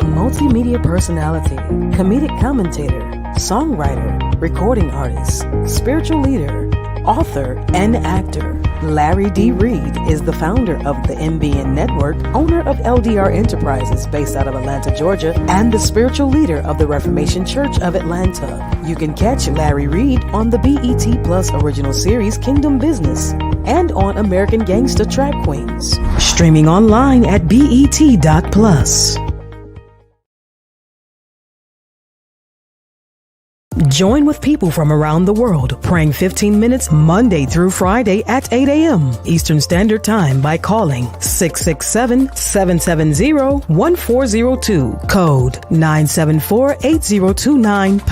multimedia personality, comedic commentator, songwriter, recording artist, spiritual leader, author, and actor. Larry D. Reid is the founder of the MBN Network, owner of LDR Enterprises based out of Atlanta, Georgia, and the spiritual leader of the Reformation Church of Atlanta. You can catch Larry Reid on the BET Plus original series Kingdom Business and on American Gangsta Trap Queens. Streaming online at BET.plus. Join with people from around the world, praying 15 minutes Monday through Friday at 8 a.m. Eastern Standard Time by calling 667-770-1402, code 974-8029 #.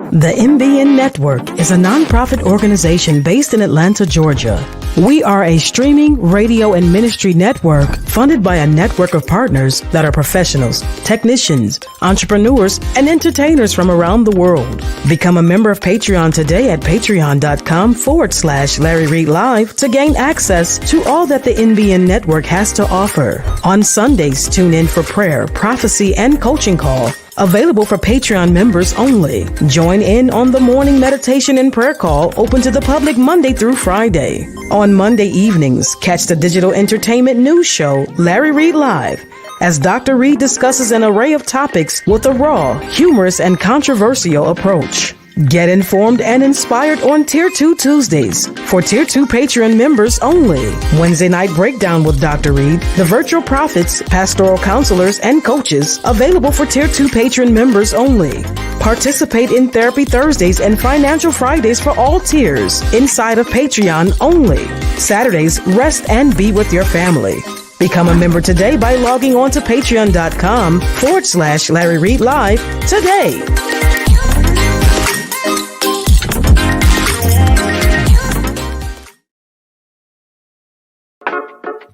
The MBN Network is a nonprofit organization based in Atlanta, Georgia. We are a streaming, radio, and ministry network funded by a network of partners that are professionals, technicians, entrepreneurs, and entertainers from around the world. Become a member of Patreon today at patreon.com/Larry Reid Live to gain access to all that the MBN Network has to offer. On Sundays, tune in for prayer, prophecy, and coaching call. Available for Patreon members only. Join in on the morning meditation and prayer call open to the public Monday through Friday. On Monday evenings, catch the digital entertainment news show, Larry Reid Live, as Dr. Reid discusses an array of topics with a raw, humorous, and controversial approach. Get informed and inspired on Tier 2 Tuesdays for Tier 2 Patreon members only. Wednesday night breakdown with Dr. Reid, the virtual prophets, pastoral counselors, and coaches available for Tier 2 Patreon members only. Participate in Therapy Thursdays and Financial Fridays for all tiers inside of Patreon only. Saturdays, rest and be with your family. Become a member today by logging on to patreon.com/Larry Reid Live today.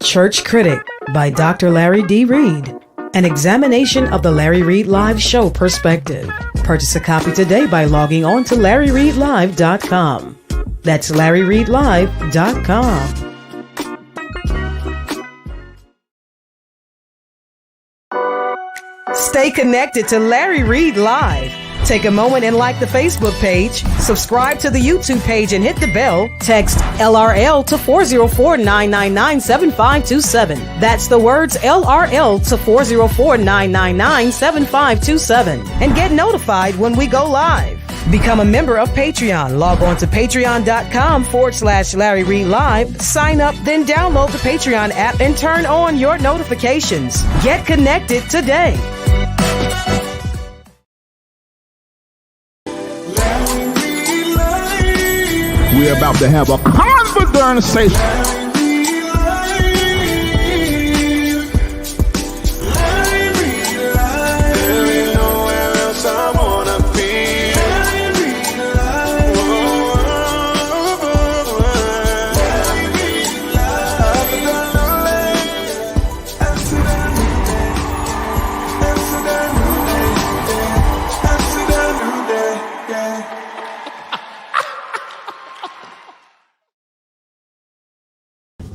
Church Critic by Dr. Larry D. Reid. An examination of the Larry Reid Live show perspective. Purchase a copy today by logging on to LarryReidLive.com. That's LarryReidLive.com. Stay connected to Larry Reid Live. Take a moment and like the Facebook page, subscribe to the YouTube page and hit the bell. Text LRL to 404-999-7527. That's the words LRL to 404-999-7527. And get notified when we go live. Become a member of Patreon. Log on to patreon.com/Larry Reid Live. Sign up, then download the Patreon app and turn on your notifications. Get connected today. We're about to have a conversation.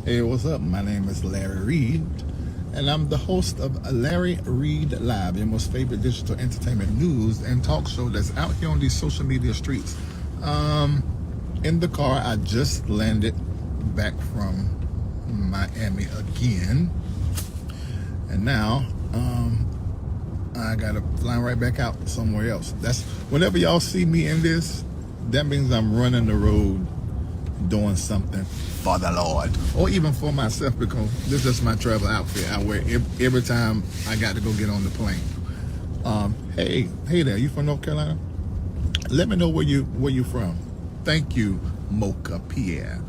Hey, what's up? My name is Larry Reid, and I'm the host of Larry Reid Live, your most favorite digital entertainment news and talk show that's out here on these social media streets. In the car, I just landed back from Miami again, and now I gotta fly right back out somewhere else. That's whenever y'all see me in this, that means I'm running the road doing something for the Lord, or even for myself, because this is my travel outfit I wear every time I got to go get on the plane. Hey there, you from North Carolina? Let me know where you from. Thank you, Mocha Pierre.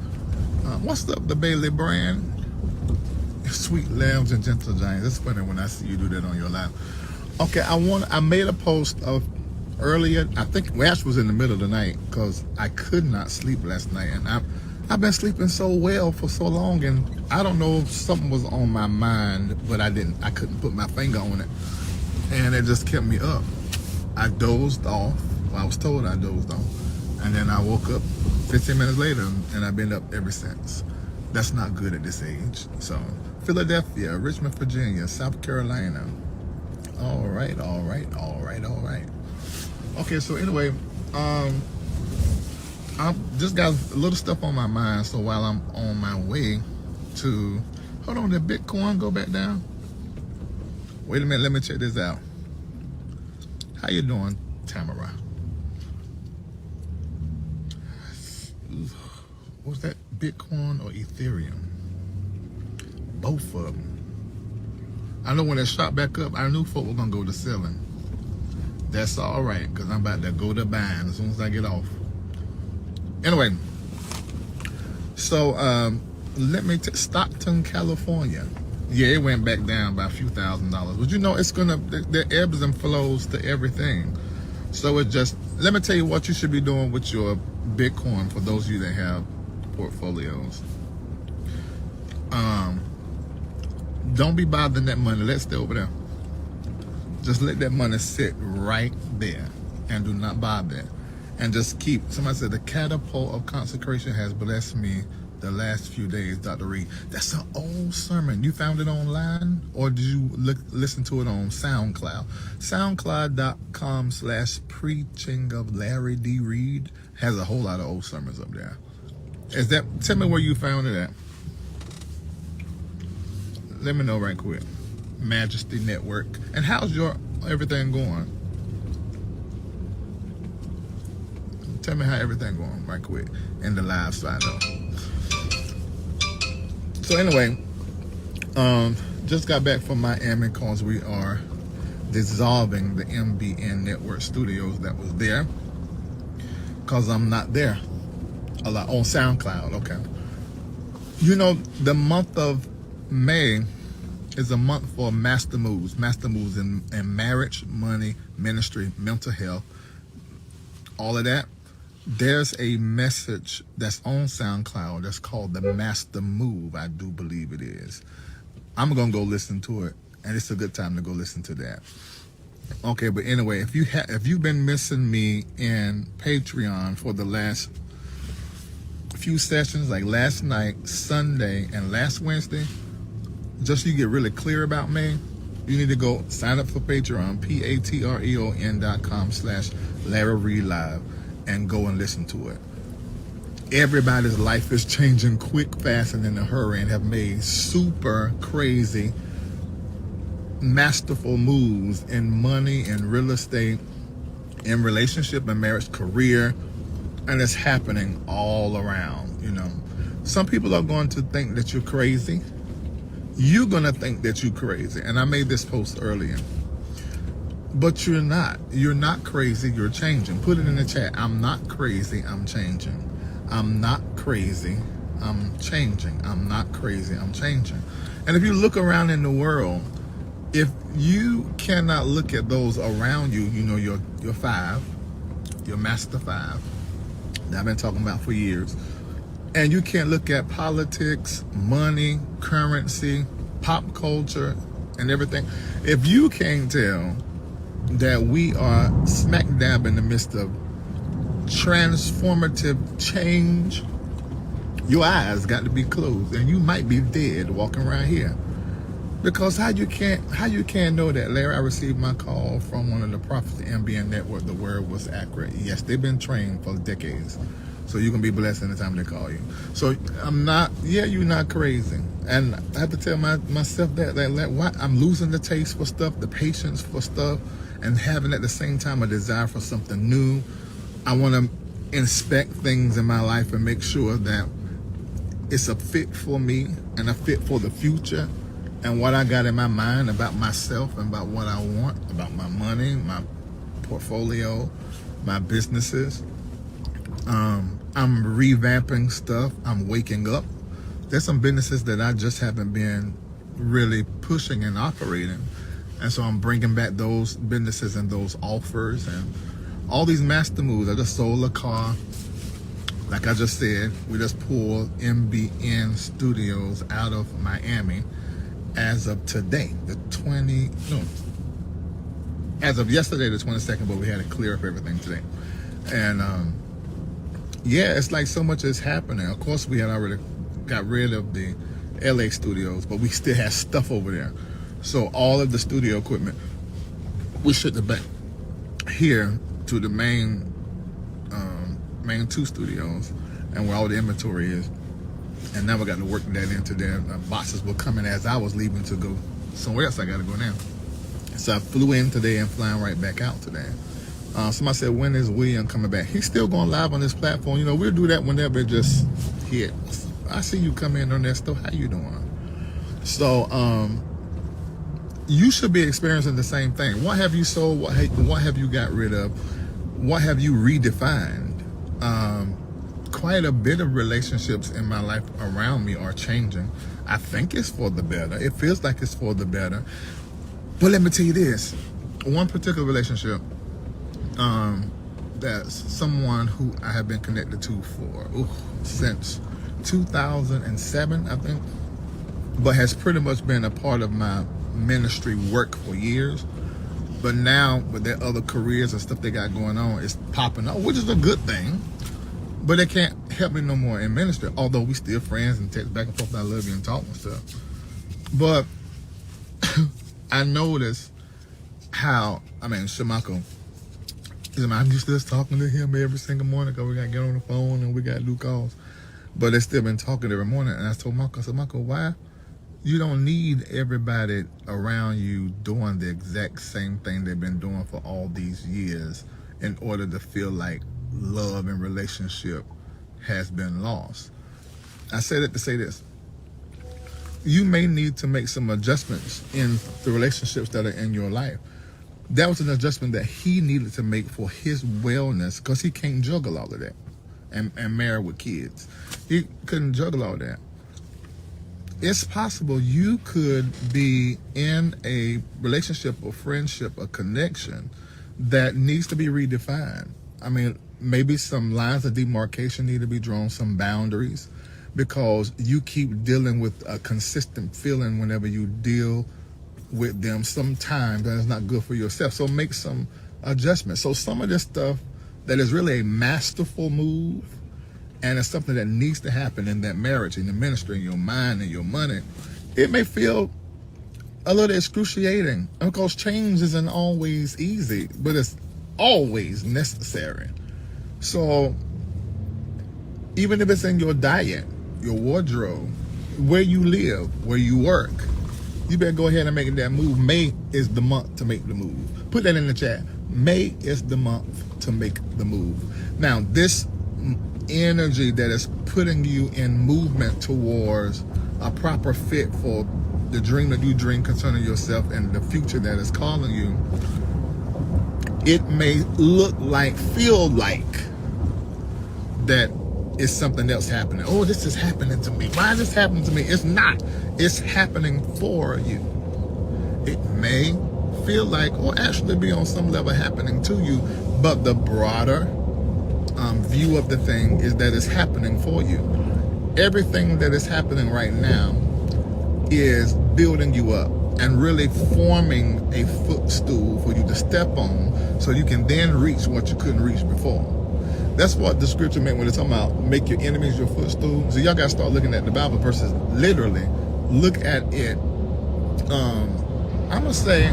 What's up, the Bailey brand? Sweet lambs and gentle giants. It's funny when I see you do that on your live. Okay, I made a post of earlier. I think Ash was in the middle of the night because I could not sleep last night, and I've been sleeping so well for so long, and I don't know if something was on my mind, but I couldn't put my finger on it, and it just kept me up. I dozed off. Well, I was told I dozed off, and then I woke up 15 minutes later, and I've been up ever since. That's not good at this age. So Philadelphia, Richmond, Virginia, South Carolina. All right. Okay, so anyway, I just got a little stuff on my mind. So while I'm on my way to, hold on, did Bitcoin go back down? Wait a minute, let me check this out. How you doing, Tamara? Was that Bitcoin or Ethereum? Both of them. I know when it shot back up, I knew folk were gonna go to selling. That's all right, because I'm about to go to buying as soon as I get off. Anyway, so let me Stockton, California. Yeah, it went back down by a few $1,000s. But you know, it's gonna, there ebbs and flows to everything. So it just, let me tell you what you should be doing with your Bitcoin for those of you that have portfolios. Don't be bothering that money. Let's stay over there. Just let that money sit right there and do not bother it. And just keep, somebody said, the catapult of consecration has blessed me the last few days, Dr. Reid. That's an old sermon. You found it online, or did you listen to it on SoundCloud? SoundCloud.com/preaching of Larry D. Reid has a whole lot of old sermons up there. Is that, tell me where you found it at. Let me know right quick. Majesty Network. And how's your everything going? Tell me how everything going right quick in the live side though. So anyway, just got back from Miami because we are dissolving the MBN Network studios that was there because I'm not there a lot on SoundCloud. Okay. You know, the month of May is a month for master moves in marriage, money, ministry, mental health, all of that. There's a message that's on SoundCloud that's called the Master Move. I do believe it is. I'm gonna go listen to it, and it's a good time to go listen to that. Okay, but anyway, if you've been missing me in Patreon for the last few sessions, like last night, Sunday, and last Wednesday, just so you get really clear about me, you need to go sign up for Patreon, patreon.com/Larry Reid Live, and go and listen to it. Everybody's life is changing quick, fast, and in a hurry, and have made super crazy, masterful moves in money, in real estate, in relationship and marriage, career, and it's happening all around, you know. Some people are going to think that you're crazy. You're going to think that you're crazy. And I made this post earlier. But you're not. You're not crazy. You're changing. Put it in the chat. I'm not crazy. I'm changing. I'm not crazy. I'm changing. I'm not crazy. I'm changing. And if you look around in the world, if you cannot look at those around you, you know, your five, your master five, that I've been talking about for years, and you can't look at politics, money, currency, pop culture, and everything. If you can't tell that we are smack dab in the midst of transformative change, your eyes got to be closed, and you might be dead walking around here. Because how you can't know that, Larry? I received my call from one of the prophets of the MBN Network. The word was accurate. Yes, they've been trained for decades. So you're going to be blessed anytime they call you. So you're not crazy. And I have to tell myself that why I'm losing the taste for stuff, the patience for stuff, and having at the same time a desire for something new. I want to inspect things in my life and make sure that it's a fit for me and a fit for the future. And what I got in my mind about myself and about what I want, about my money, my portfolio, my businesses. I'm revamping stuff. I'm waking up. There's some businesses that I just haven't been really pushing and operating. And so I'm bringing back those businesses and those offers and all these master moves. I just sold a car. Like I just said, we just pulled MBN Studios out of Miami as of today, as of yesterday, the 22nd, but we had to clear up everything today. And yeah, it's like so much is happening. Of course, we had already got rid of the LA studios, but we still have stuff over there. So all of the studio equipment, we shipped it back here to the main two studios, and where all the inventory is. And now we got to work that into there. Boxes were coming as I was leaving to go somewhere else. I got to go now. So I flew in today and flying right back out today. Somebody said, when is William coming back? He's still going live on this platform. You know, we'll do that whenever it just hits. I see you come in on that stuff. How you doing? So you should be experiencing the same thing. What have you sold? What have you got rid of? What have you redefined? Quite a bit of relationships in my life around me are changing. I think it's for the better. It feels like it's for the better. But let me tell you this. One particular relationship, that's someone who I have been connected to since 2007, I think, but has pretty much been a part of my ministry work for years. But now with their other careers and stuff they got going on, it's popping up, which is a good thing. But they can't help me no more in ministry, although we still friends and text back and forth. I love you and talk and stuff. But I noticed how, Shamako, I'm used to just talking to him every single morning because we got to get on the phone and we got to do calls. But they still been talking every morning. And I told Marco, why? You don't need everybody around you doing the exact same thing they've been doing for all these years in order to feel like love and relationship has been lost. I say that to say this. You may need to make some adjustments in the relationships that are in your life. That was an adjustment that he needed to make for his wellness, because he can't juggle all of that and marry with kids. He couldn't juggle all that. It's possible you could be in a relationship or friendship or connection that needs to be redefined. Maybe some lines of demarcation need to be drawn, some boundaries, because you keep dealing with a consistent feeling whenever you deal with them. Sometimes that is not good for yourself. So make some adjustments. So some of this stuff that is really a masterful move, and it's something that needs to happen in that marriage, in the ministry, in your mind and your money, it may feel a little excruciating, because change isn't always easy, but it's always necessary. So even if it's in your diet, your wardrobe, where you live, where you work, you better go ahead and make that move. May is the month to make the move. Put that in the chat. May is the month to make the move. Now, this energy that is putting you in movement towards a proper fit for the dream that you dream concerning yourself and the future that is calling you, it may feel like that is something else happening. Oh, this is happening to me. Why is this happening to me? It's not. It's happening for you. It may feel like, or actually be on some level happening to you, but the broader view of the thing is that it's happening for you. Everything that is happening right now is building you up and really forming a footstool for you to step on, so you can then reach what you couldn't reach before. That's what the scripture meant when it's talking about make your enemies your footstool. So y'all got to start looking at the Bible verses literally. Look at it. I'm going to say,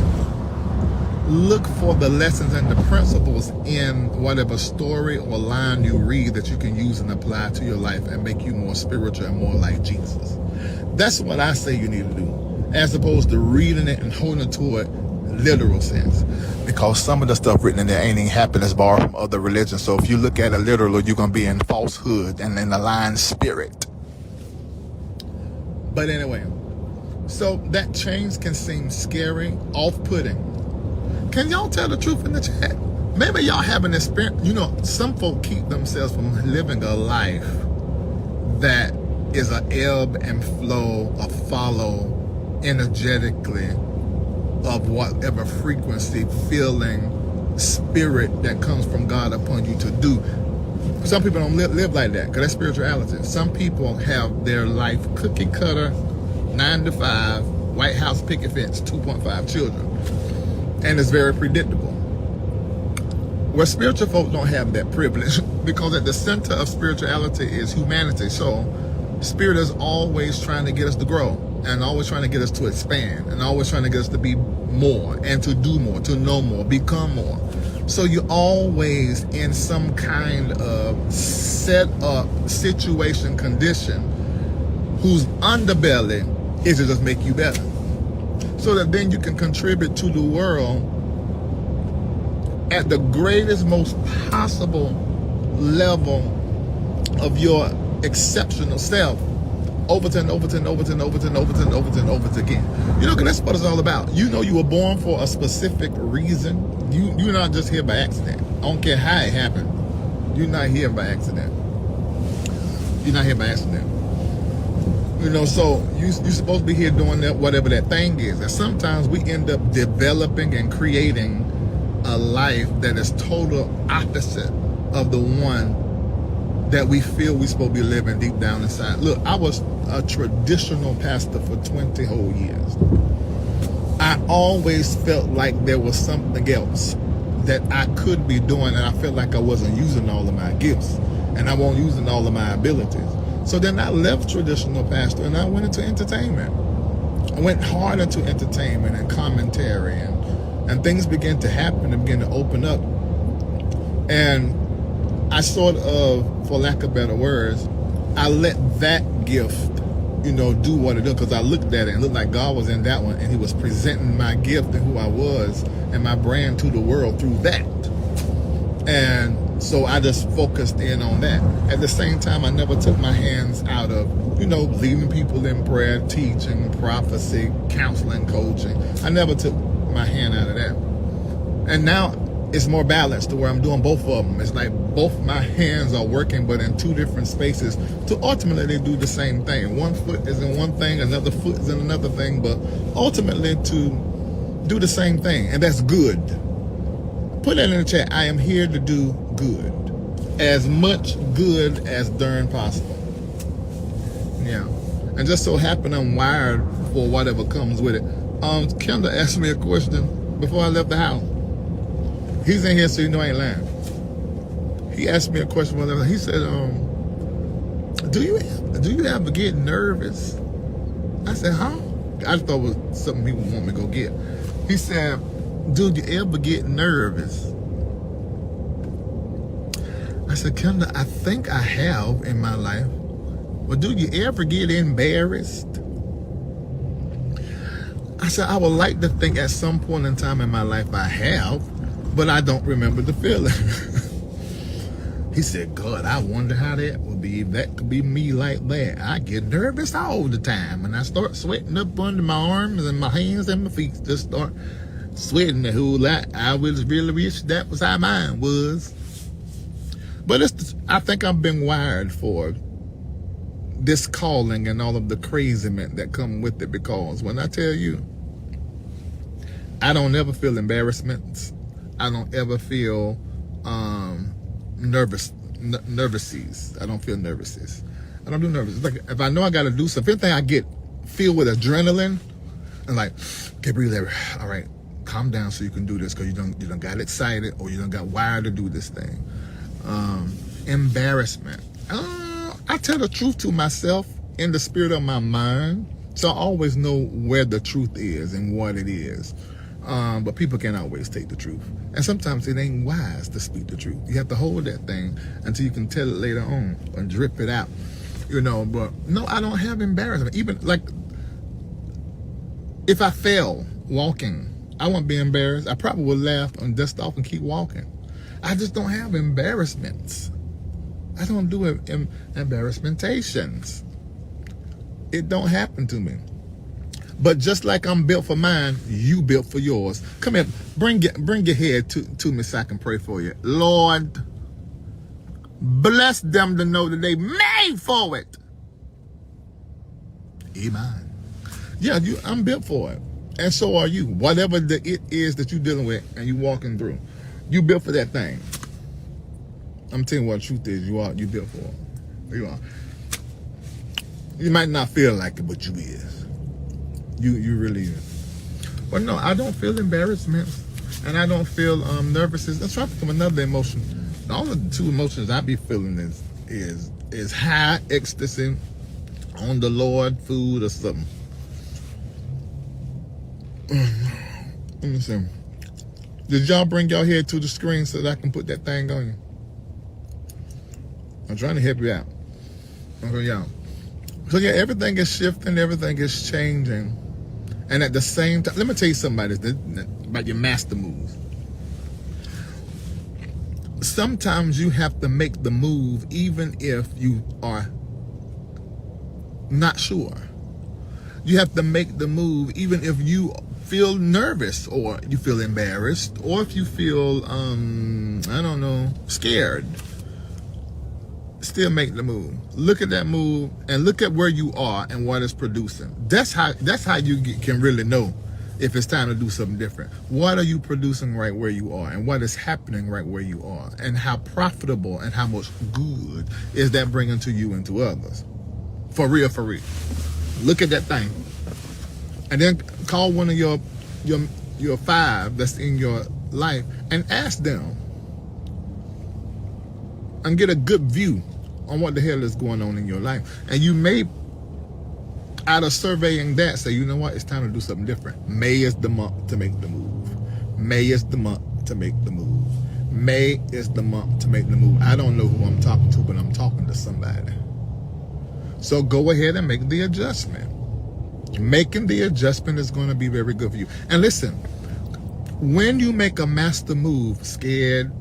look for the lessons and the principles in whatever story or line you read that you can use and apply to your life and make you more spiritual and more like Jesus. That's what I say you need to do, as opposed to reading it and holding to it literal sense, because some of the stuff written in there ain't even happiness borrowed from other religions. So if you look at it literal, you're going to be in falsehood and in a lying spirit. But anyway, so that change can seem scary, off-putting. Can y'all tell the truth in the chat? Maybe y'all have an experience. Some folk keep themselves from living a life that is an ebb and flow, a follow energetically of whatever frequency, feeling, spirit that comes from God upon you to do. Some people don't live like that, because that's spirituality. Some people have their life cookie cutter, 9 to 5, White House picket fence, 2.5 children, and it's very predictable. Where spiritual folk don't have that privilege, because at the center of spirituality is humanity. So Spirit is always trying to get us to grow, and always trying to get us to expand, and always trying to get us to be more, and to do more, to know more, become more. So you're always in some kind of set up situation, condition, whose underbelly is to just make you better. So that then you can contribute to the world at the greatest, most possible level of your exceptional self, over again. You know, because that's what it's all about. You know, you were born for a specific reason. You're not just here by accident. I don't care how it happened. You're not here by accident. You're not here by accident. You know, so you're supposed to be here doing that, whatever that thing is. And sometimes we end up developing and creating a life that is total opposite of the one that we feel we're supposed to be living deep down inside. Look, I was a traditional pastor for 20 whole years. I always felt like there was something else that I could be doing, and I felt like I wasn't using all of my gifts, and I wasn't using all of my abilities. So then I left traditional pastor, and I went into entertainment. I went hard into entertainment and commentary, and things began to happen and began to open up. And I sort of, for lack of better words, I let that gift, you know, do what it did, because I looked at it and it looked like God was in that one, and he was presenting my gift and who I was and my brand to the world through that. And so I just focused in on that. At the same time, I never took my hands out of, you know, leading people in prayer, teaching, prophecy, counseling, coaching. I never took my hand out of that. And now it's more balanced to where I'm doing both of them. It's like both my hands are working, but in two different spaces to ultimately do the same thing. One foot is in one thing, another foot is in another thing, but ultimately to do the same thing, and that's good. Put that in the chat. I am here to do good. As much good as darn possible. Yeah. And just so happen I'm wired for whatever comes with it. Kendall asked me a question before I left the house. He's in here, so you know I ain't lying. He asked me a question. He said, do you ever get nervous? I said, huh? I thought it was something he would want me to go get. He said, do you ever get nervous? I said, Kendall, I think I have in my life. But do you ever get embarrassed? I said, I would like to think at some point in time in my life I have, but I don't remember the feeling. He said, God, I wonder how that would be. If that could be me like that. I get nervous all the time, and I start sweating up under my arms and my hands and my feet. Just start sweating a whole lot. I was really wish that was how mine was. But I think I've been wired for this calling and all of the craziness that come with it, because when I tell you, I don't ever feel embarrassments. I don't ever feel nervousies. I don't feel nervousies. I don't do nervous. Like if I know I got to do something, anything I get filled with adrenaline, and like, okay, breathe, Larry. All right, calm down so you can do this, because you done got excited, or you done got wired to do this thing. Embarrassment. I tell the truth to myself in the spirit of my mind, so I always know where the truth is and what it is. But people can't always take the truth. And sometimes it ain't wise to speak the truth. You have to hold that thing until you can tell it later on and drip it out. You know, but no, I don't have embarrassment. Even like if I fell walking, I won't be embarrassed. I probably would laugh and dust off and keep walking. I just don't have embarrassments. I don't do embarrassmentations. It don't happen to me. But just like I'm built for mine, you built for yours. Come here, bring your head to me so I can pray for you. Lord, bless them to know that they made for it. Amen. Yeah, I'm built for it. And so are you. Whatever it is that you're dealing with and you're walking through, you built for that thing. I'm telling you what the truth is. You built for it. You are. You might not feel like it, but you is. You really is. But no, I don't feel embarrassment, and I don't feel nervousness. Let's try to become another emotion. The only two emotions I be feeling is high ecstasy on the Lord food or something. Let me see. Did y'all bring y'all head to the screen so that I can put that thing on you? I'm trying to help you out. Okay, y'all. So yeah, everything is shifting, everything is changing. And at the same time, let me tell you something about your master move. Sometimes you have to make the move even if you are not sure. You have to make the move even if you feel nervous or you feel embarrassed or if you feel, I don't know, scared. Still make the move. Look at that move and look at where you are and what it's producing. That's how you can really know if it's time to do something different. What are you producing right where you are and what is happening right where you are and how profitable and how much good is that bringing to you and to others? For real, for real. Look at that thing. And then call one of your 5 that's in your life and ask them and get a good view on what the hell is going on in your life. And you may, out of surveying that, say, you know what, it's time to do something different. May is the month to make the move. May is the month to make the move. May is the month to make the move. I don't know who I'm talking to, but I'm talking to somebody. So go ahead and make the adjustment. Making the adjustment is going to be very good for you. And listen, when you make a master move, scared,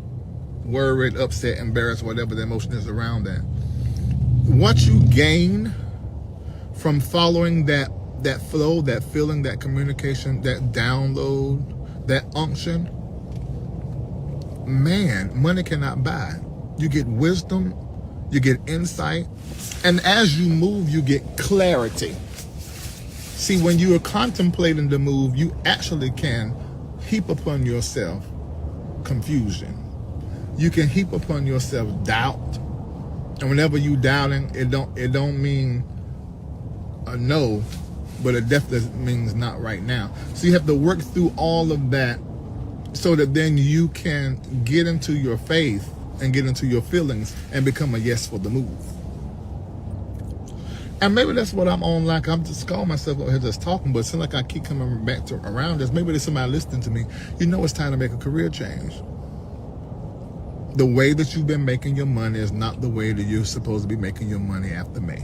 worried, upset, embarrassed, whatever the emotion is around that, what you gain from following that flow, that feeling, that communication, that download, that unction, man, money cannot buy. You get wisdom, you get insight, and as you move, you get clarity. See, when you are contemplating the move, you actually can heap upon yourself confusion. You can heap upon yourself doubt. And whenever you doubting, it don't mean a no, but it definitely means not right now. So you have to work through all of that so that then you can get into your faith and get into your feelings and become a yes for the move. And maybe that's what I'm on, like I'm just calling myself over here just talking, but it seems like I keep coming back to around this. Maybe there's somebody listening to me. You know it's time to make a career change. The way that you've been making your money is not the way that you're supposed to be making your money after May.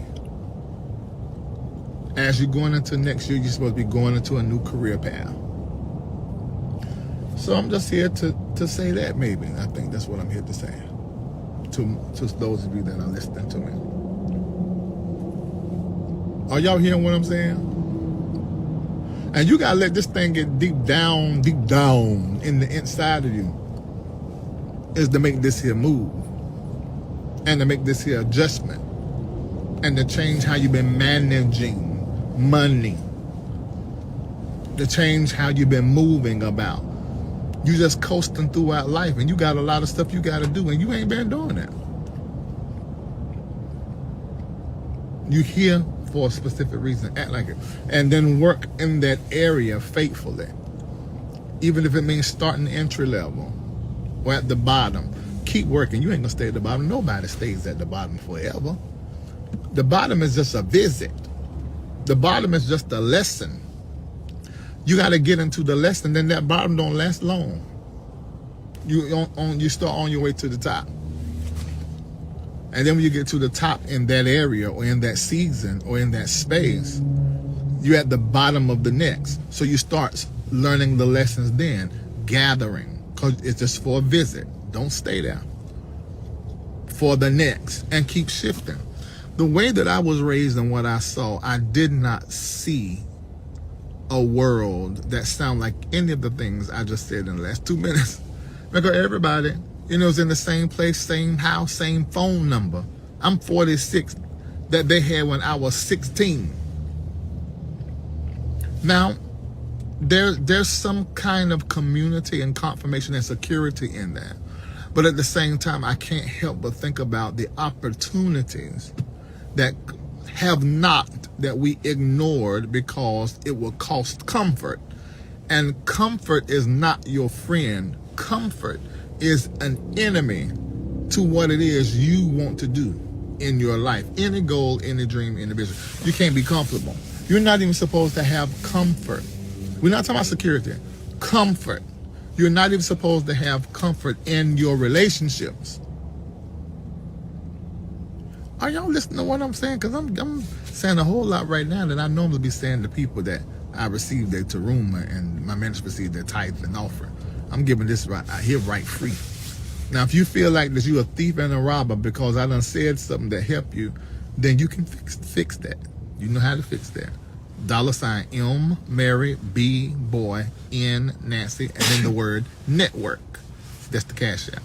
As you're going into next year, you're supposed to be going into a new career path. So I'm just here to say that maybe. I think that's what I'm here to say to those of you that are listening to me. Are y'all hearing what I'm saying? And you gotta let this thing get deep down in the inside of you, is to make this here move and to make this here adjustment and to change how you've been managing money, to change how you've been moving about. You just coasting throughout life and you got a lot of stuff you gotta do and you ain't been doing that. You here for a specific reason, act like it, and then work in that area faithfully. Even if it means starting entry level or at the bottom, keep working. You ain't gonna stay at the bottom. Nobody stays at the bottom forever. The bottom is just a visit. The bottom is just a lesson. You got to get into the lesson, then that bottom don't last long. You start on your way to the top. And then when you get to the top in that area or in that season or in that space, you're at the bottom of the next. So you start learning the lessons then, gathering, because it's just for a visit. Don't stay there. For the next, and keep shifting. The way that I was raised and what I saw, I did not see a world that sounded like any of the things I just said in the last 2 minutes. Because everybody, was in the same place, same house, same phone number. I'm 46 that they had when I was 16. Now, there's some kind of community and confirmation and security in that. But at the same time, I can't help but think about the opportunities that have knocked that we ignored because it will cost comfort. And comfort is not your friend. Comfort is an enemy to what it is you want to do in your life. Any goal, any dream, any vision. You can't be comfortable. You're not even supposed to have comfort. We're not talking about security. Comfort. You're not even supposed to have comfort in your relationships. Are y'all listening to what I'm saying? Because I'm saying a whole lot right now that I normally be saying to people that I received their teruma and my ministry received their tithe and offering. I'm giving this right here right free. Now, if you feel like that you're a thief and a robber because I done said something that helped you, then you can fix that. You know how to fix that. $ M, Mary, B, boy, N, Nancy, and then the word network. That's the cash app.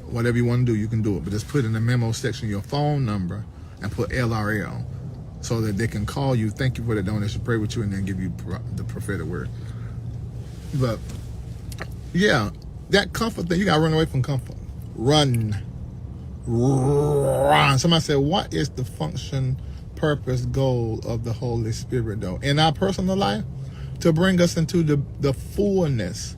Whatever you want to do, you can do it. But just put in the memo section your phone number and put LRL so that they can call you, thank you for the donation, pray with you, and then give you the prophetic word. But, yeah, that comfort thing, you got to run away from comfort. Run. Somebody said, what is the function, purpose, goal of the Holy Spirit, though? In our personal life, to bring us into the fullness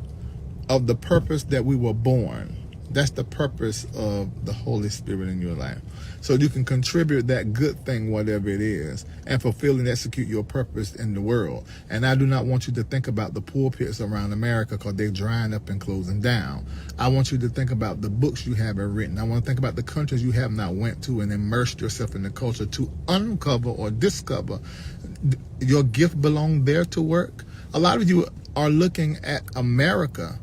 of the purpose that we were born. That's the purpose of the Holy Spirit in your life. So you can contribute that good thing, whatever it is, and fulfill and execute your purpose in the world. And I do not want you to think about the pulpits around America because they're drying up and closing down. I want you to think about the books you haven't written. I want to think about the countries you have not went to and immersed yourself in the culture to uncover or discover your gift belong there to work. A lot of you are looking at America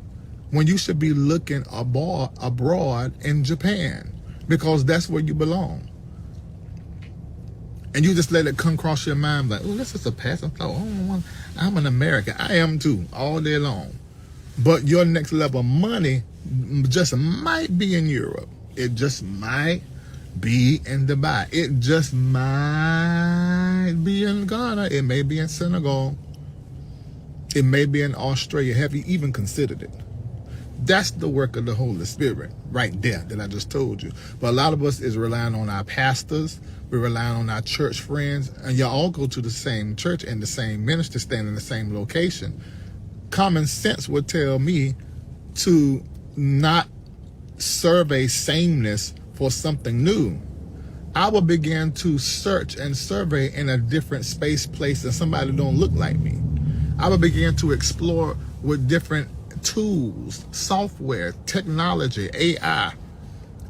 when you should be looking abroad in Japan, because that's where you belong. And you just let it come across your mind like, oh, this is a passing thought. Oh, I'm an American. I am too, all day long. But your next level of money just might be in Europe. It just might be in Dubai. It just might be in Ghana. It may be in Senegal. It may be in Australia. Have you even considered it? That's the work of the Holy Spirit right there that I just told you. But a lot of us is relying on our pastors. We're relying on our church friends. And y'all all go to the same church and the same minister, stand in the same location. Common sense would tell me to not survey sameness for something new. I will begin to search and survey in a different space, place, and somebody that don't look like me. I will begin to explore with different tools, software, technology, AI,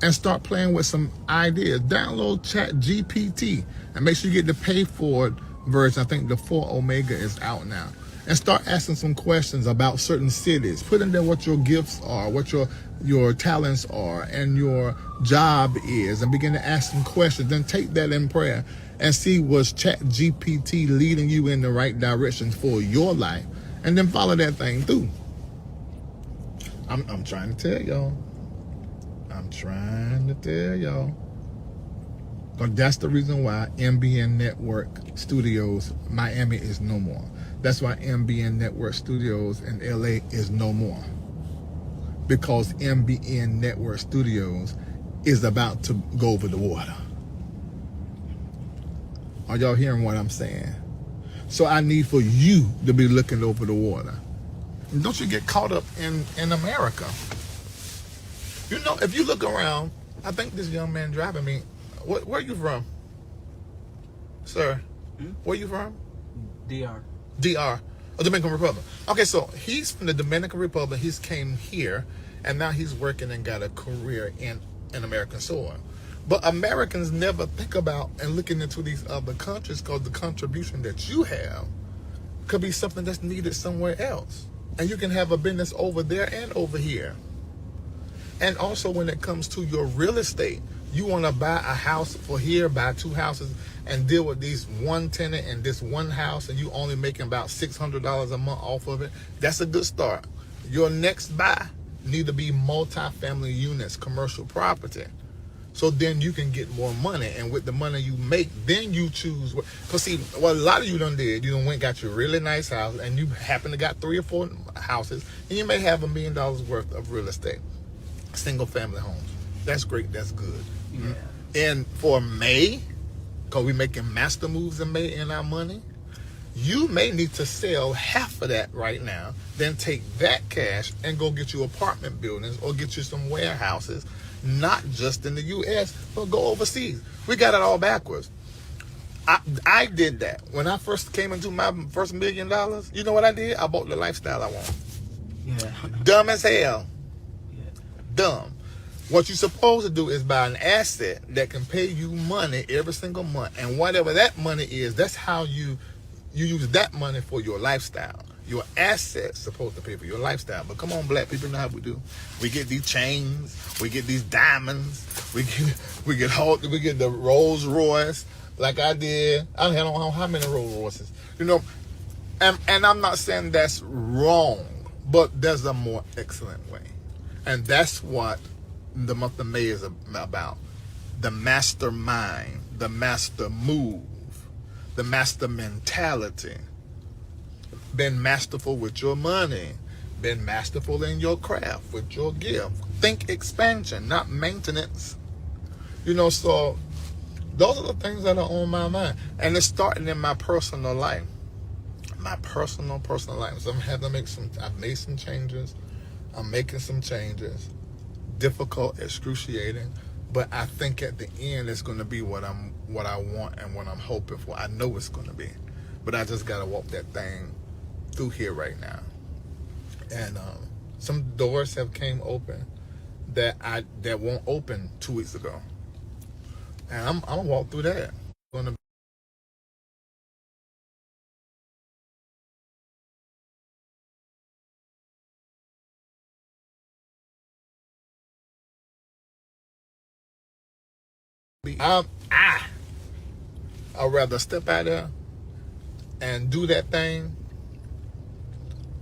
and start playing with some ideas. Download ChatGPT and make sure you get the pay for it version. I think the 4 Omega is out now. And start asking some questions about certain cities. Put in there what your gifts are, what your talents are, and your job is, and begin to ask some questions. Then take that in prayer and see was ChatGPT leading you in the right direction for your life, and then follow that thing through. I'm trying to tell y'all. I'm trying to tell y'all. But that's the reason why MBN Network Studios Miami is no more. That's why MBN Network Studios in LA is no more. Because MBN Network Studios is about to go over the water. Are y'all hearing what I'm saying? So I need for you to be looking over the water. And don't you get caught up in America. You know, if you look around, I think this young man driving me, where are you from? Sir, where are you from? DR, Dominican Republic. Okay, so he's from the Dominican Republic. He's came here, and now he's working and got a career in American soil. But Americans never think about and looking into these other countries because the contribution that you have could be something that's needed somewhere else. And you can have a business over there and over here. And also when it comes to your real estate, you want to buy a house for here, buy 2 houses, and deal with these one tenant and this one house, and you only making about $600 a month off of it. That's a good start. Your next buy need to be multi-family units, commercial property. So then you can get more money, and with the money you make, then you choose. Because see, what a lot of you done did, you done went got your really nice house, and you happen to got 3 or 4 houses, and you may have $1 million worth of real estate, single family homes. That's great. That's good. Yeah. And for May, because we're making master moves in May in our money, You may need to sell half of that right now, then take that cash and go get you apartment buildings or get you some warehouses, not just in the U.S., but go overseas. We got it all backwards. I did that. When I first came into my first $1 million, you know what I did? I bought the lifestyle I want. Yeah. Dumb as hell. Yeah. Dumb. What you're supposed to do is buy an asset that can pay you money every single month. And whatever that money is, that's how you use that money for your lifestyle. Your assets supposed to pay for your lifestyle. But come on, black people, know how we do. We get these chains, we get these diamonds, we get the Rolls Royce, like I did. I don't know how many Rolls Royces, and I'm not saying that's wrong, but there's a more excellent way, and that's what the month of May is about. The mastermind, the master move, the master mentality. Been masterful with your money. Been masterful in your craft, with your gift. Think expansion, not maintenance. So those are the things that are on my mind. And it's starting in my personal life. My personal life. So I've made some changes. I'm making some changes. Difficult, excruciating. But I think at the end it's going to be what I want and what I'm hoping for. I know it's going to be. But I just got to walk that thing through here right now. And some doors have came open that won't open 2 weeks ago. And I'm going to walk through that. I'd rather step out there and do that thing.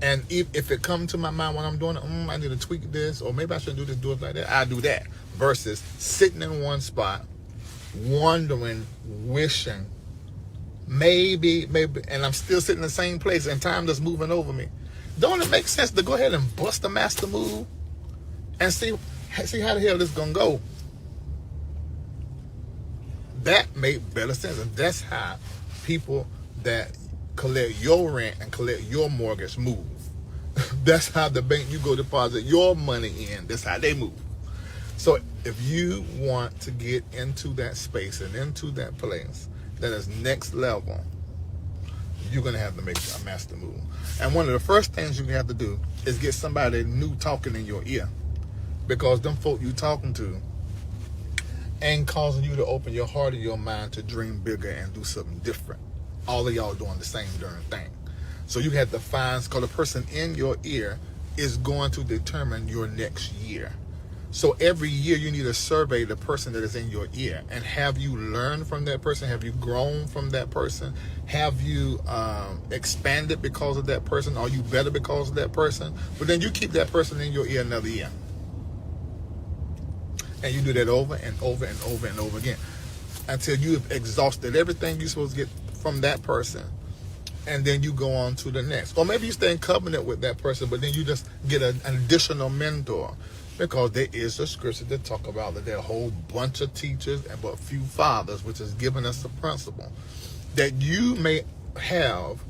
And if it comes to my mind when I'm doing it, I need to tweak this, or maybe I shouldn't do it like that, I do that. Versus sitting in one spot, wondering, wishing, maybe, and I'm still sitting in the same place and time just moving over me. Don't it make sense to go ahead and bust the master move and see how the hell this gonna go? That made better sense. And that's how people that collect your rent and collect your mortgage move. That's how the bank you go deposit your money in, that's how they move. So if you want to get into that space and into that place that is next level, you're going to have to make a master move. And one of the first things you have to do is get somebody new talking in your ear, because them folk you talking to ain't causing you to open your heart and your mind to dream bigger and do something different. All of y'all doing the same darn thing. So you have to find, because the person in your ear is going to determine your next year. So every year you need to survey the person that is in your ear. And have you learned from that person? Have you grown from that person? Have you expanded because of that person? Are you better because of that person? But then you keep that person in your ear another year. And you do that over and over and over and over again until you've exhausted everything you're supposed to get from that person. And then you go on to the next. Or maybe you stay in covenant with that person, but then you just get an additional mentor. Because there is a scripture that talk about that there are a whole bunch of teachers and but few fathers, which is giving us the principle that you may have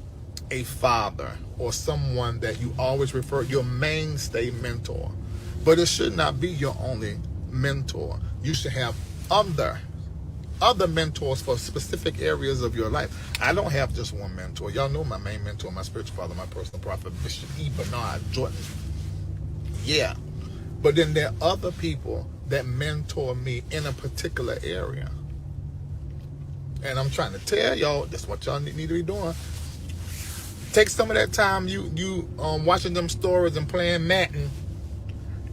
a father or someone that you always refer, your mainstay mentor. But it should not be your only mentor. You should have other mentors for specific areas of your life. I don't have just one mentor. Y'all know my main mentor, my spiritual father, my personal prophet, Bishop E. Bernard Jordan. Yeah. But then there are other people that mentor me in a particular area. And I'm trying to tell y'all, that's what y'all need to be doing. Take some of that time you watching them stories and playing Madden.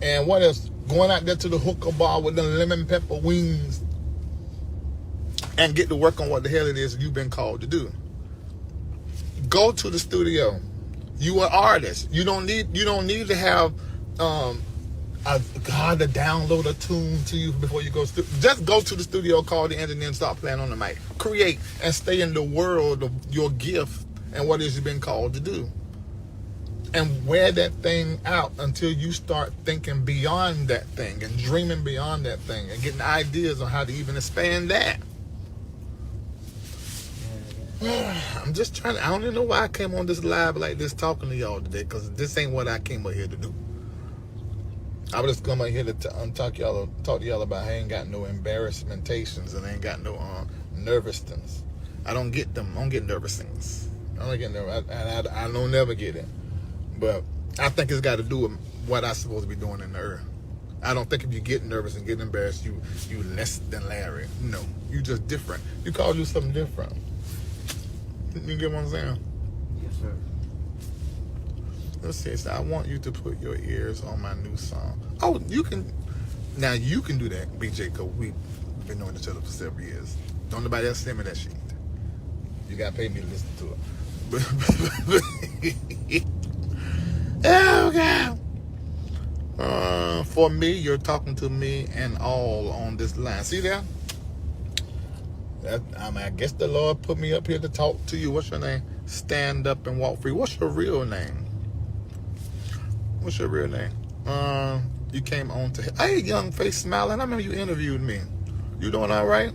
And what else? Going out there to the hookah bar with the lemon pepper wings. And get to work on what the hell it is you've been called to do. Go to the studio. You are an artist. You don't need to have God to download a tune to you before you go. Just go to the studio, call the engineer, and start playing on the mic. Create and stay in the world of your gift and what it is you've been called to do. And wear that thing out until you start thinking beyond that thing and dreaming beyond that thing and getting ideas on how to even expand that. I'm just trying to, I don't even know why I came on this live like this talking to y'all today, because this ain't what I came up here to do. I was just come up here to talk to y'all about I ain't got no embarrassmentations and I ain't got no nervous things. I don't get them. I don't get nervous things. I don't get nervous. I don't never get it. But I think it's got to do with what I'm supposed to be doing in the earth. I don't think if you get nervous and get embarrassed, you less than Larry. No, you just different. You call you something different. You get what I'm saying? Yes, sir. Let's see. So I want you to put your ears on my new song. Oh, you can. Now you can do that, BJ, because we've been knowing each other for several years. Don't nobody else send me that shit. You gotta pay me to listen to it. Oh God. For me, you're talking to me and all on this line. See that? I guess the Lord put me up here to talk to you. What's your name? Stand up and walk free. What's your real name? What's your real name? You came on to... Hey, young face smiling. I remember you interviewed me. You doing all right?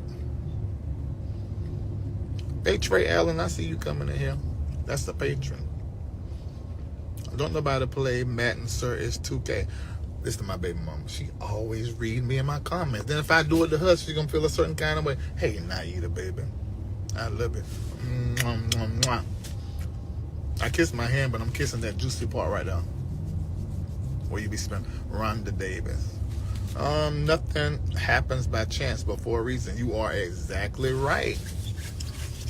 Hey, Trey Allen, I see you coming in here. That's the patron. Don't nobody play Madden, sir. It's 2K. Listen to my baby mama. She always read me in my comments. Then if I do it to her, she's going to feel a certain kind of way. Hey, Naida, baby. I love it. Mwah, mwah, mwah. I kiss my hand, but I'm kissing that juicy part right now. Where you be spending Rhonda Davis. Nothing happens by chance, but for a reason. You are exactly right.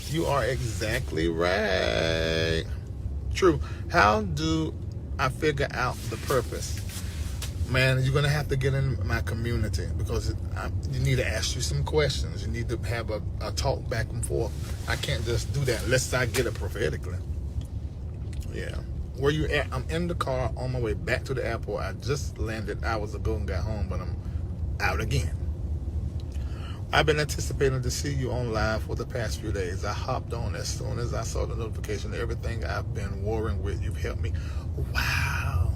You are exactly right. True. How do I figure out the purpose? Man, you're going to have to get in my community, because you need to ask you some questions. You need to have a talk back and forth. I can't just do that unless I get it prophetically. Yeah. Where you at? I'm in the car on my way back to the airport. I just landed hours ago and got home, but I'm out again. I've been anticipating to see you on live for the past few days. I hopped on as soon as I saw the notification. Everything I've been warring with, you've helped me. Wow.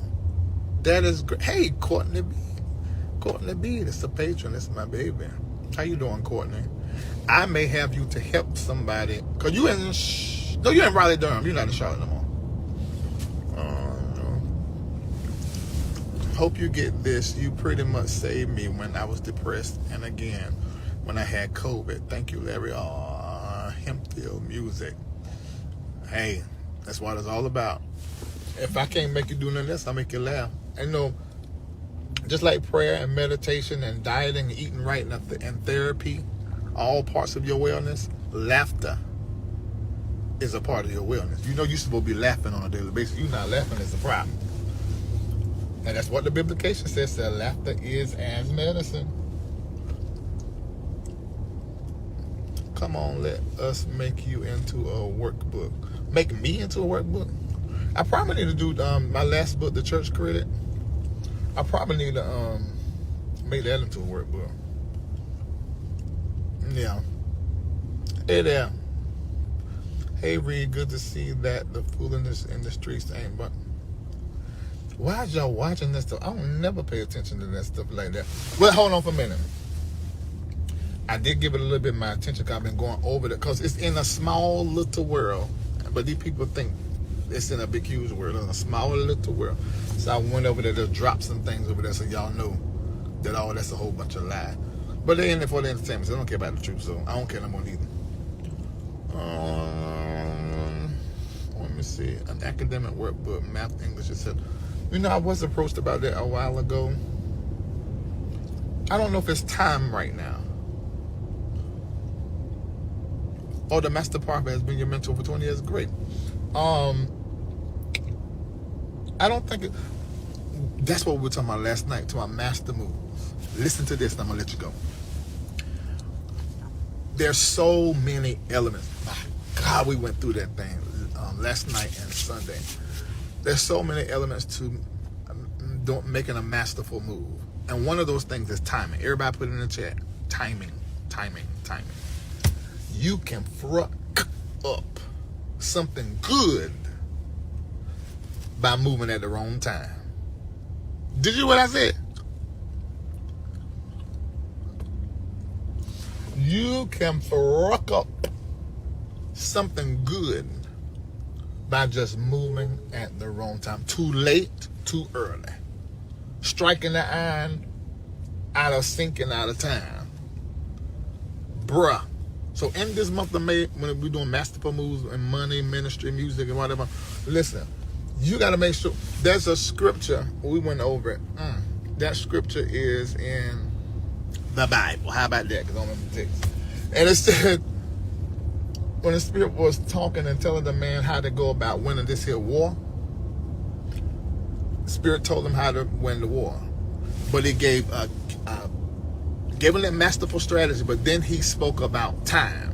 That is great. Hey, Courtney B. Courtney B, that's the patron. That's my baby. How you doing, Courtney? I may have you to help somebody. Because you in... No, you're in Raleigh-Durham. You're not in Charlotte no more. Hope you get this. You pretty much saved me when I was depressed, and again when I had COVID. Thank you, Larry. Hempfield music. Hey, that's what it's all about. If I can't make you do none of this, I'll make you laugh. And just like prayer and meditation and dieting and eating right and therapy, all parts of your wellness, laughter is a part of your wellness. You know you're supposed to be laughing on a daily basis. You're not laughing, is the problem. And that's what the biblication says, that laughter is as medicine. Come on, let us make you into a workbook. Make me into a workbook? I probably need to do my last book, The Church Critic. I probably need to make that into a workbook. Yeah. Hey there. Hey, Reid, good to see that the foolishness in the streets ain't but... Why is y'all watching this stuff? I don't never pay attention to that stuff like that. Well, hold on for a minute. I did give it a little bit of my attention because I've been going over it, because it's in a small little world. But these people think it's in a big, huge world. It's in a small little world. So I went over there to drop some things over there so y'all know that all that's a whole bunch of lies. But they're in it for the entertainment, so they don't care about the truth. So I don't care no more neither. Let me see. An academic workbook, math, English, etc. I was approached about that a while ago. I don't know if it's time right now. Oh, the Master Prophet has been your mentor for 20 years. Great. I don't think it... That's what we were talking about last night, to our master moves. Listen to this and I'm going to let you go. There's so many elements. My God, we went through that thing last night and Sunday. There's so many elements to making a masterful move. And one of those things is timing. Everybody put it in the chat. Timing. You can fuck up something good by moving at the wrong time. Did you hear what I said? You can fuck up something good by just moving at the wrong time. Too late, too early. Striking the iron out of sync and out of time. Bruh. So in this month of May, when we're doing Masterful moves and money, ministry, music, and whatever, listen, you got to make sure. There's a scripture, we went over it. That scripture is in the Bible. How about that? Because I don't remember the text. And it said, when the Spirit was talking and telling the man how to go about winning this here war, the Spirit told him how to win the war. But he gave him that masterful strategy, but then he spoke about time.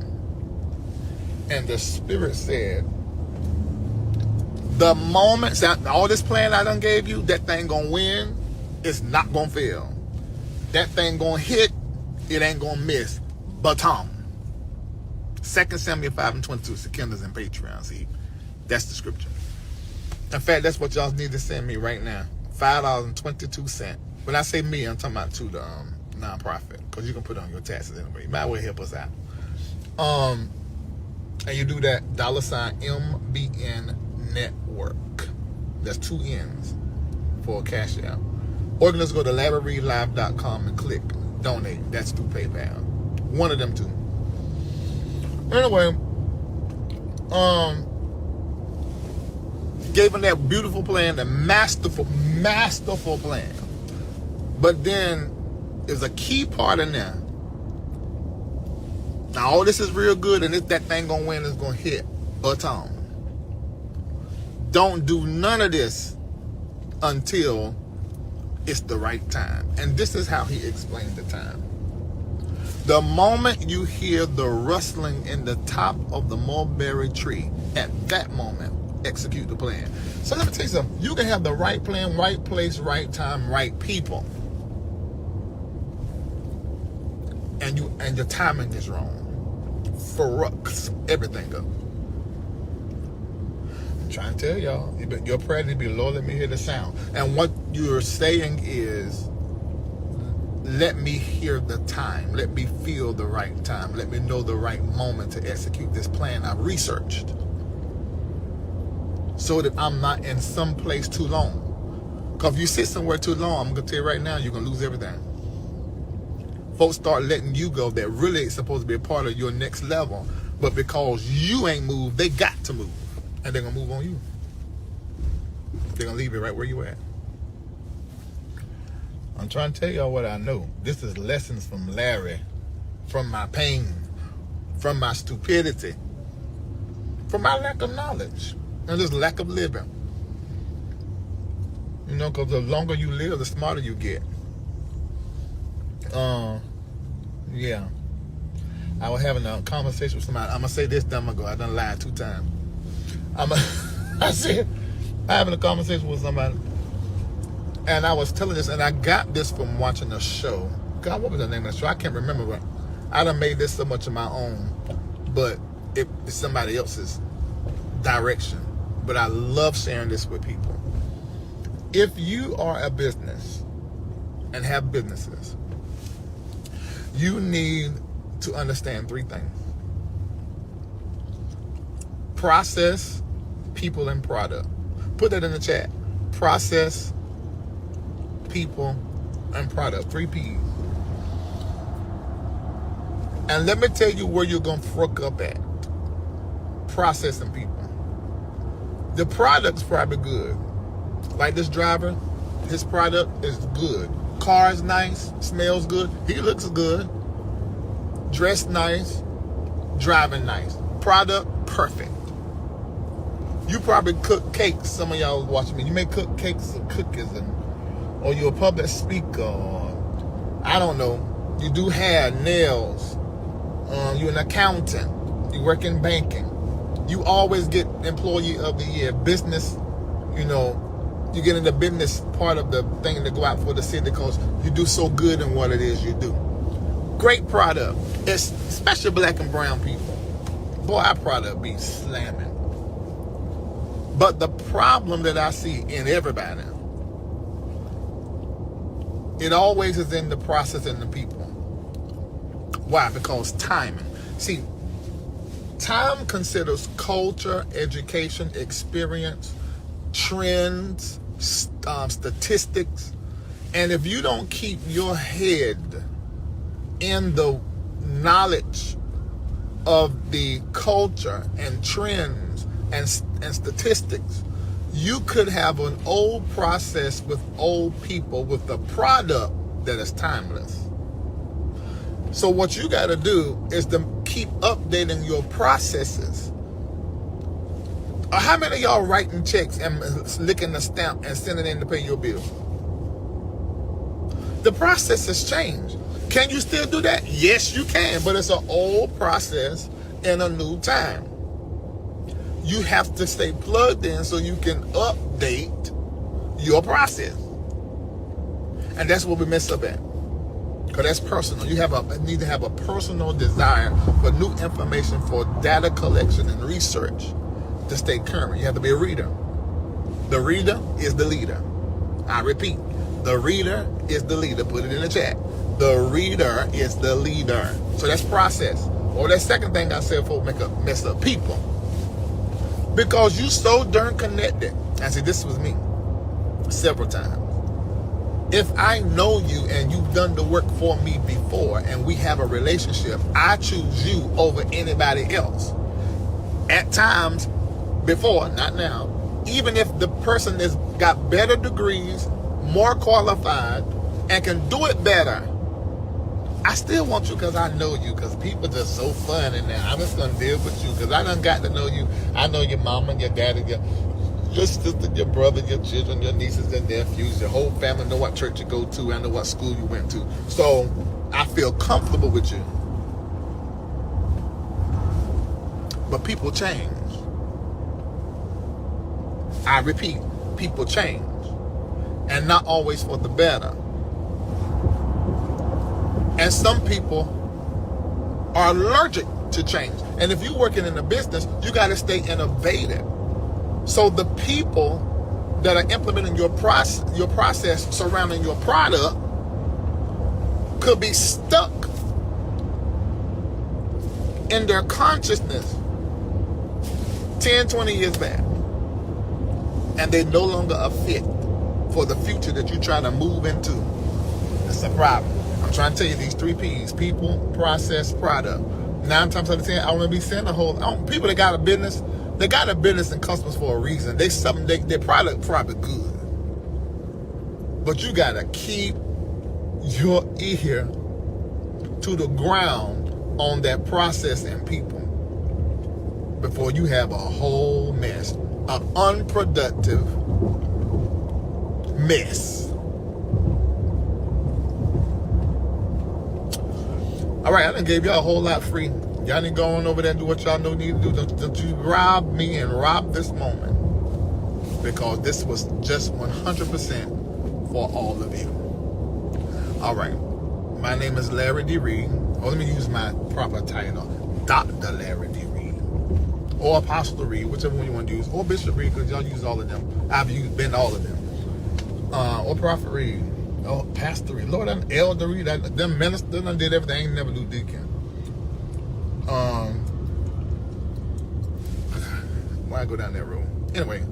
And the Spirit said, the moment, all this plan I done gave you, that thing gonna win, it's not gonna fail. That thing gonna hit, it ain't gonna miss. Baton. 2 Samuel 5:22, Seconders and Patreon. See, that's the scripture. In fact, that's what y'all need to send me right now. $5.22. When I say me, I'm talking about to the nonprofit, because you can put it on your taxes anyway. You might as well help us out. And you do that $ MBN Network. That's 2 N's for a cash out. Or you can just go to LarryReidLive.com and click donate. That's through PayPal. One of them two. Anyway, gave him that beautiful plan, the masterful plan. But then there's a key part in there. Now all this is real good, and if that thing gonna win, it's gonna hit baton. Don't do none of this until it's the right time. And this is how he explained the time. The moment you hear the rustling in the top of the mulberry tree, at that moment, execute the plan. So let me tell you something. You can have the right plan, right place, right time, right people. And your timing is wrong. Fucks everything up. I'm trying to tell y'all, your prayer needs to be, Lord, let me hear the sound. And what you're saying is, let me hear the time. Let me feel the right time. Let me know the right moment to execute this plan I've researched, so that I'm not in some place too long. Because if you sit somewhere too long, I'm going to tell you right now, you're going to lose everything. Folks start letting you go that really is supposed to be a part of your next level. But because you ain't moved, they got to move. And they're going to move on you. They're going to leave you right where you at. I'm trying to tell y'all what I know. This is lessons from Larry, from my pain, from my stupidity, from my lack of knowledge, and just lack of living. You know, because the longer you live, the smarter you get. Yeah. I was having a conversation with somebody. I'm going to say this, then I'm going to go. I done lied 2 times. I said, I having a conversation with somebody. And I was telling this, and I got this from watching a show. God, what was the name of the show? I can't remember, but I done made this so much of my own. But it's somebody else's direction. But I love sharing this with people. If you are a business and have businesses, you need to understand 3 things. Process, people, and product. Put that in the chat. Process, people, and product. 3 P's. And let me tell you where you're going to fuck up at. Processing people. The product's probably good. Like this driver, his product is good. Car is nice, smells good, he looks good, dressed nice, driving nice. Product, perfect. You probably cook cakes. Some of y'all watching me. You may cook cakes or cookies, or you're a public speaker, or I don't know. You do hair, nails. You're an accountant. You work in banking. You always get Employee of the Year. Business, you know, you get in the business part of the thing to go out for the city because you do so good in what it is you do. Great product. It's especially black and brown people. Boy, our product be slamming. But the problem that I see in everybody, it always is in the process and the people. Why? Because timing. See, Time considers culture, education, experience, trends, statistics. And if you don't keep your head in the knowledge of the culture and trends and statistics, you could have an old process with old people with a product that is timeless. So what you got to do is to keep updating your processes. How many of y'all writing checks and licking the stamp and sending in to pay your bill? The process has changed. Can you still do that? Yes, you can, but it's an old process in a new time. You have to stay plugged in so you can update your process. And that's what we mess up at. Because that's personal. You need to have a personal desire for new information, for data collection and research to stay current. You have to be a reader. The reader is the leader. I repeat, the reader is the leader. Put it in the chat. The reader is the leader. So that's process. Or that second thing I said before, mess up people. Because you so darn connected. And see, this was me several times. If I know you and you've done the work for me before and we have a relationship, I choose you over anybody else. At times before, not now, even if the person has got better degrees, more qualified, and can do it better, I still want you because I know you, because people just so fun in there. I'm just going to deal with you because I done got to know you. I know your mama, your daddy, your sister, your brother, your children, your nieces and nephews, your whole family. Know what church you go to. I know what school you went to. So I feel comfortable with you. But people change. I repeat, people change. And not always for the better. And some people are allergic to change. And if you're working in a business, you got to stay innovative. So the people that are implementing your process surrounding your product could be stuck in their consciousness 10, 20 years back. And they no longer are fit for the future that you're trying to move into. It's a problem. I'm trying to tell you these 3 P's: people, process, product. 9 times out of 10, I want to be saying people that got a business. They got a business and customers for a reason. Their product probably good. But you gotta keep your ear to the ground on that process and people before you have a whole mess, an unproductive mess. All right, I done gave y'all a whole lot free. Y'all need to go on over there and do what y'all know need to do. Don't you rob me and rob this moment. Because this was just 100% for all of you. All right. My name is Larry D. Reid. Or let me use my proper title. Dr. Larry D. Reid. Or Apostle Reid, whichever one you want to use. Or Bishop Reid, because y'all use all of them. I've been all of them. Or Prophet Reid. Or Pastor Reid. Lord, I'm Elder Reid. Them ministers, I did everything. I ain't never do deacon. Why go down that road? Anyway,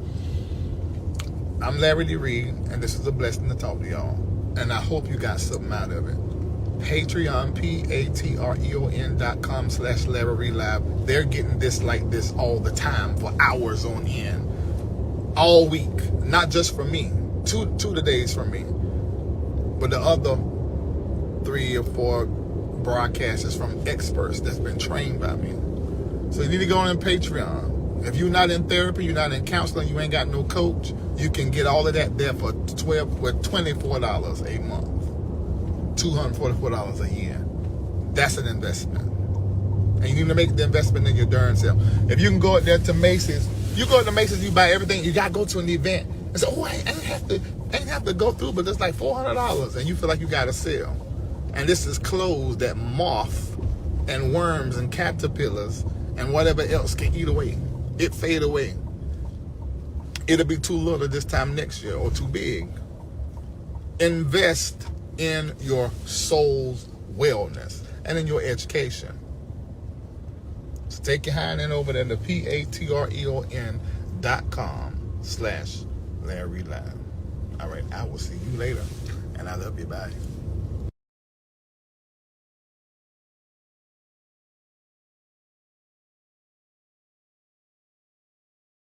I'm Larry D. Reid, and this is a blessing to talk to y'all. And I hope you got something out of it. Patreon, patreon.com/Larry Reid Live. They're getting this like this all the time for hours on end, all week. Not just for me. Two the days for me, but the other 3 or 4 broadcasters from experts that's been trained by me. So you need to go on Patreon. If you're not in therapy, you're not in counseling, you ain't got no coach, you can get all of that there for $24 a month, $244 a year. That's an investment, and you need to make the investment in your darn self. If you can go out there to Macy's, you buy everything. You gotta go to an event and say, "Oh, I ain't have to go through, but it's like $400," and you feel like you got to sell. And this is clothes that moth and worms and caterpillars and whatever else can eat away. It fade away. It'll be too little this time next year or too big. Invest in your soul's wellness and in your education. So take your hind end over there to patreon.com/Larry Live. All right, I will see you later, and I love you. Bye.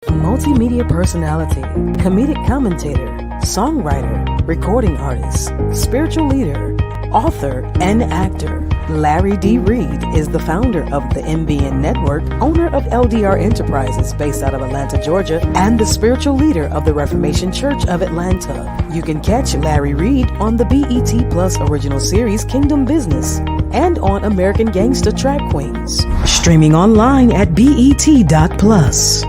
Multimedia personality, comedic commentator, songwriter, recording artist, spiritual leader, author, and actor. Larry D. Reid is the founder of the MBN Network, owner of LDR Enterprises based out of Atlanta, Georgia, and the spiritual leader of the Reformation Church of Atlanta. You can catch Larry Reid on the BET Plus original series Kingdom Business and on American Gangsta Track Queens. Streaming online at BET.plus.